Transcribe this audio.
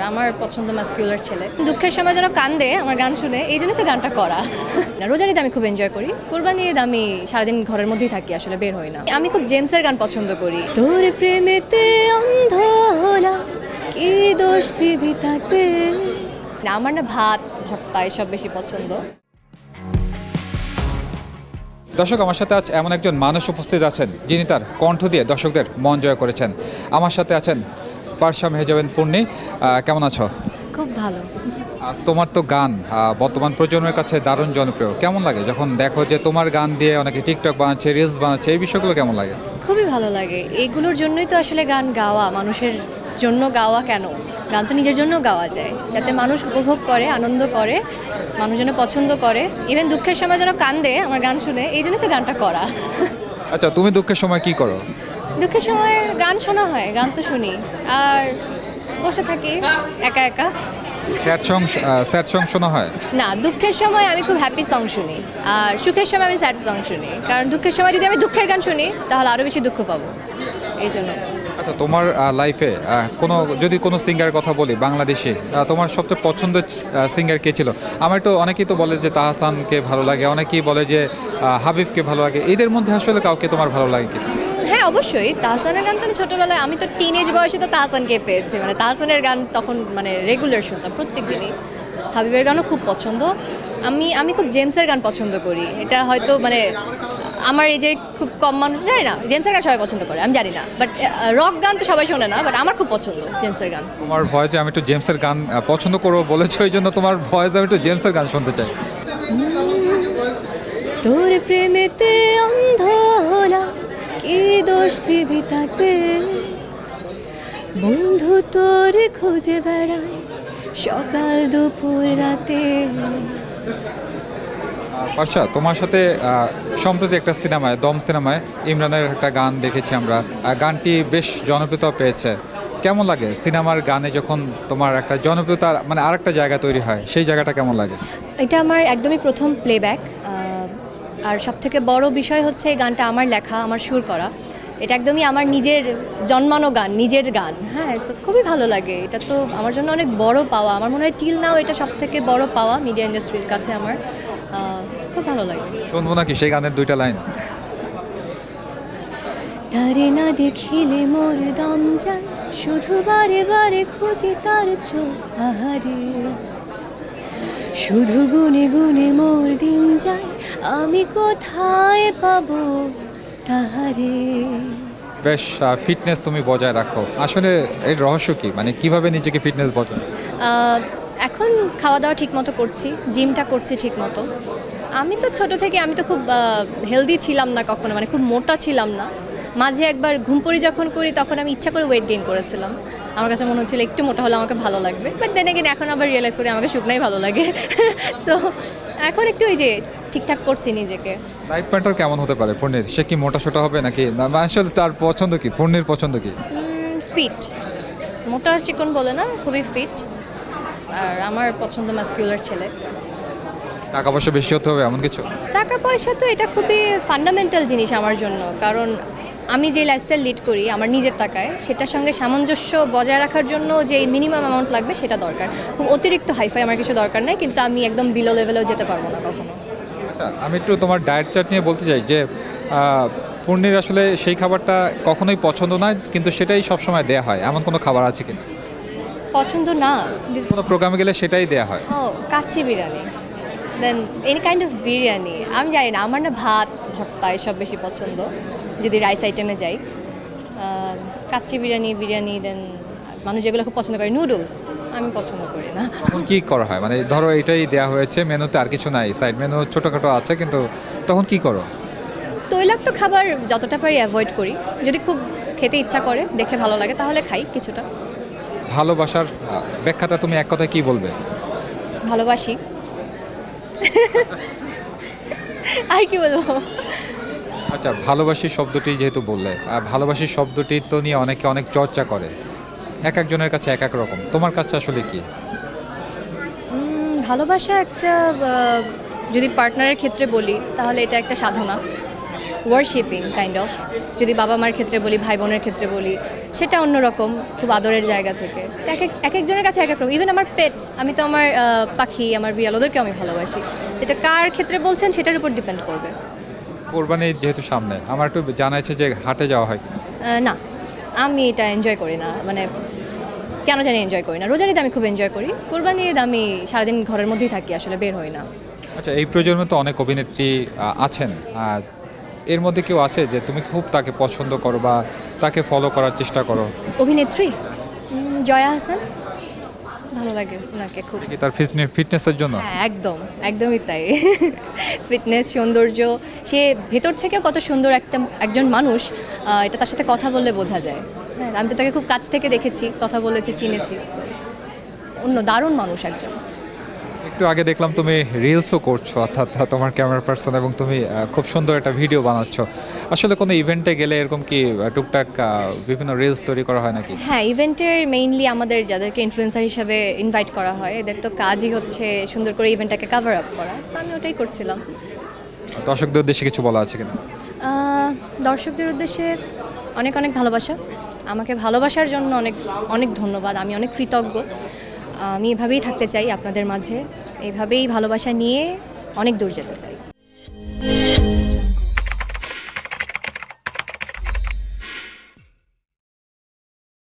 আমার পছন্দ মাস্কুলার ছেলে। দুঃখের সময় যেন কান্দে আমার গান শুনে, এই জন্যই তো গানটা করা। রোজার ঈদ আমি খুব এনজয় করি, কুরবানির ঈদ আমি সারাদিন ঘরের মধ্যেই থাকি, আসলে বের হই না। আমি খুব জেমসের গান পছন্দ করি। তোর প্রেমেতে অন্ধ হলাম, কি দোষ দিবি তাতে। আমার না ভাত ভর্তা এসব বেশি পছন্দ। দর্শক, আমার সাথে আজ এমন একজন মানুষ উপস্থিত আছেন যিনি তার কণ্ঠ দিয়ে দর্শকদের মন জয় করেছেন। আমার সাথে আছেন পারশা মেহজাবিন পূর্ণি। কেমন আছো? খুব ভালো। তোমার তো গান বর্তমান প্রজন্মের কাছে দারুণ জনপ্রিয়। কেমন লাগে যখন দেখো যে তোমার গান দিয়ে অনেকে টিকটক বানাচ্ছে, রিলস বানাচ্ছে, এই বিষয়গুলো কেমন লাগে? খুবই ভালো লাগে। এইগুলোর জন্যই তো আসলে গান গাওয়া, মানুষের জন্য গাওয়া। কেন গান তো নিজের জন্য গাওয়া যায়, যাতে মানুষ উপভোগ করে, আনন্দ করে, মানুষ যেন পছন্দ করে। ইভেন দুঃখের সময় যেন কান্দে আমার গান শুনে, এই জন্যই তো গানটা করা। আচ্ছা, তুমি দুঃখের সময় কি করো? দুঃখের সময় গান শোনা হয়, গান তো শুনি, আর বসে থাকি একা একা। স্যাড সং শোনা হয়? না, দুঃখের সময় আমি খুব হ্যাপি সং শুনি, আর সুখের সময় আমি স্যাড সং শুনি। কারণ দুঃখের সময় যদি আমি দুঃখের গান শুনি তাহলে আরও বেশি দুঃখ পাবো, এই জন্য। আচ্ছা, তোমার লাইফে যদি কোনো সিঙ্গারের কথা বলি বাংলাদেশে, তোমার সবচেয়ে পছন্দের সিঙ্গার কে ছিল? আমার একটু অনেকেই তো বলে যে তাহসানকে ভালো লাগে, অনেকেই বলে যে হাবিবকে ভালো লাগে। এদের মধ্যে আসলে কাউকে তোমার ভালো লাগে কি? হ্যাঁ, অবশ্যই তাহসানের গান তো আমি ছোটোবেলায়, আমি তো টিনেজ বয়সে তো তাহসানকে পেয়েছি, মানে তাহসানের গান তখন মানে রেগুলার শুনতাম প্রত্যেক দিনই। হাবিবের গানও খুব পছন্দ। আমি খুব জেমসের গান পছন্দ করি। এটা হয়তো মানে আমার এই যে খুব কম মানুষ জানি না, জেমসের গান সবাই পছন্দ করে আমি জানি না, বাট রক গান তো সবাই শোনে না, বাট আমার খুব পছন্দ জেমসের গান। তোমার ভয়েসে আমি একটু জেমসের গান পছন্দ করবো বলেছো, এই জন্য তোমার ভয়েসে আমি একটু জেমসের গান শুনতে চাই। তোর প্রেমেতে অন্ধ হলাম, কি দোষ দিবি তাতে। বন্ধু তোর খুঁজে বেড়ায় সকাল দুপুর রাতে। পারশা, তোমার সাথে সম্প্রতি একটা সিনেমায়, দম সিনেমায় ইমরানের একটা গান দেখেছি আমরা। গানটি বেশ জনপ্রিয়তা পেয়েছে। কেমন লাগে সিনেমার গানে যখন তোমার একটা জনপ্রিয়তা মানে আরেকটা জায়গা তৈরি হয়, সেই জায়গাটা কেমন লাগে? এটা আমার একদমই প্রথম প্লেব্যাক, আর সবথেকে বড় বিষয় হচ্ছে এই গানটা আমার লেখা, আমার সুর করা। এটা একদমই আমার নিজের জন্মানো গান, নিজের গান। হ্যাঁ, so খুবই ভালো লাগে। এটা তো আমার জন্য অনেক বড় পাওয়া। আমার মনে হয় টিল নাও এটা সবথেকে বড় পাওয়া মিডিয়া ইন্ডাস্ট্রির কাছে আমার। খুব ভালো লাগে। শুনবো নাকি সেই গানের দুইটা লাইন? তারে না দেখিলে মোর দম যায়, শুধু বারে বারে খুঁজি তার চোখ আহারে। শুধু গুনে গুনে মোর দিন যায়, আমি কোথায় পাবো তাহারে। বেশ ফিটনেস তুমি বজায় রাখো। আসলে এর রহস্য কি, মানে কিভাবে নিজেকে ফিটনেস বজায়? এখন খাওয়া দাওয়া ঠিকমতো করছি, জিমটা করছি ঠিকমতো। আমি তো ছোট থেকে আমি তো খুব হেলদি ছিলাম না কখনো, মানে খুব মোটা ছিলাম না। মাঝে একবার ঘুমপড়ি যখন করি তখন আমি ইচ্ছা করে ওয়েট গেইন করেছিলাম। আমার কাছে মনে হচ্ছিল একটু মোটা হলে আমাকে ভালো লাগবে, বাট দেন এগেইন এখন আবার রিয়েলাইজ করি আমাকে শুকনাই ভালো লাগে। সো এখন একটু এই যে ঠিকঠাক করছি নিজেকে। লাইফ পার্টনার কেমন হতে পারে পূর্ণির? সে কি মোটা সোটা হবে নাকি? আসলে তার পছন্দ কি, পূর্ণির পছন্দ কি? ফিট, মোটা চিকন বলে না, খুবই ফিট। আর আমার পছন্দ মাস্কুলার ছেলে। টাকা পয়সা বেশি হতে হবে এমন কিছু? টাকা পয়সা তো এটা খুবই ফান্ডামেন্টাল জিনিস আমার জন্য, কারণ আমি যে লাইফস্টাইল লিড করি আমার নিজের টাকায়, সেটার সঙ্গে সামঞ্জস্য বজায় রাখার জন্য যে মিনিমাম অ্যামাউন্ট লাগবে সেটা দরকার। খুব অতিরিক্ত হাইফাই আমার কিছু দরকার নেই, কিন্তু আমি একদম বিলো লেভেলেও যেতে পারবো না কখনো। আচ্ছা, আমি একটু তোমার ডায়েট চার্ট নিয়ে বলতে চাই যে পূর্ণির আসলে সেই খাবারটা কখনোই পছন্দ নয়, কিন্তু সেটাই সবসময় দেয়া হয়, এমন কোনো খাবার আছে কিনা? পছন্দ না, কোনো প্রোগ্রামে গেলে সেটাই দেয়া হয়। ও kacchi biryani, then any kind of biryani. আমি জানি না, আমার না ভাত ভর্তা এসব বেশি পছন্দ যদি রাইস আইটেমে যাই। কাচ্চি বিরিয়ানি, দেন মানুষ যেগুলো খুব পছন্দ করে নুডলস, আমি পছন্দ করি না। তখন কি করা হয়, মানে ধরো এটাই দেয়া হয়েছে মেনুতে, আর কিছু নাই, সাইড মেনু ছোটোখাটো আছে, কিন্তু তখন কি করো? তৈলাক্ত খাবার যতটা পারি অ্যাভয়েড করি। যদি খুব খেতে ইচ্ছা করে, দেখে ভালো লাগে তাহলে খাই কিছুটা। ভালোবাসার ব্যাখ্যাটা তুমি এক কথায় কি বলবে? ভালোবাসি। আর কি বলবো? আচ্ছা, ভালোবাসি শব্দটি যেহেতু বললে, ভালোবাসি শব্দটি তো নিয়ে অনেকে অনেক চর্চা করে, এক একজনের কাছে এক এক রকম। তোমার কাছে আসলে কি? ভালোবাসা একটা, যদি পার্টনারের ক্ষেত্রে বলি তাহলে এটা একটা সাধনা, ওয়ার্শিপিং কাইন্ড অফ। যদি বাবা মার ক্ষেত্রে বলি, ভাই বোনের ক্ষেত্রে বলি, সেটা অন্যরকম, খুব আদরের জায়গা থেকে। এক একজনের কাছে এক এক রকম। ইভেন আমার পেটস, আমি তো আমার পাখি, আমার বিড়াল, ওদেরকেও আমি ভালোবাসি। যেটা কার ক্ষেত্রে বলছেন সেটার উপর ডিপেন্ড করবে। কোরবানি যেহেতু সামনে, আমার একটু জানা আছে যে হাটে যাওয়া হয় কিনা? না, আমি এটা এনজয় করি না, মানে কেন জানি এনজয় করি না। রোজার ঈদ আমি খুব এনজয় করি, কোরবানির ঈদ আমি সারাদিন ঘরের মধ্যেই থাকি, আসলে বের হই না। আচ্ছা, এই প্রজন্মে তো অনেক অভিনেত্রী আছেন, এর মধ্যে কেউ আছে যে তুমি খুব তাকে পছন্দ করো বা তাকে ফলো করার চেষ্টা করো? অভিনেত্রী জয়া হাসান, ভালো লাগে ওনাকে খুব। কি তার ফিটনেসের জন্য? হ্যাঁ, একদমই তাই। ফিটনেস, সৌন্দর্য, সে ভেতর থেকে কত সুন্দর একজন মানুষ, এটা তার সাথে কথা বললে বোঝা যায়। হ্যাঁ, আমি তো তাকে খুব কাছ থেকে দেখেছি, কথা বলেছি, চিনেছি। So, দারুণ মানুষ একজন। একটু আগে দেখলাম তুমি রিলসও করছো, অর্থাৎ তোমার ক্যামেরা পার্সন, এবং তুমি খুব সুন্দর একটা ভিডিও বানাচ্ছ। আসলে কোনো ইভেন্টে গেলে এরকম কি টুকটাক বিভিন্ন রিলস তৈরি করা হয় নাকি? হ্যাঁ, ইভেন্টের মেইনলি আমাদের যাদেরকে ইনফ্লুয়েন্সার হিসাবে ইনভাইট করা হয়, এদের তো কাজই হচ্ছে সুন্দর করে ইভেন্টটাকে কভার আপ করা। So, আমি ওটাই করছিলাম। দর্শকদের উদ্দেশ্যে কিছু বলা আছে কিনা? দর্শকদের উদ্দেশ্যে অনেক অনেক ভালোবাসা। আমাকে ভালোবাসার জন্য অনেক অনেক ধন্যবাদ। আমি অনেক কৃতজ্ঞ। আমি এভাবেই থাকতে চাই আপনাদের মাঝে, এভাবেই ভালোবাসা নিয়ে অনেক দূর যেতে চাই।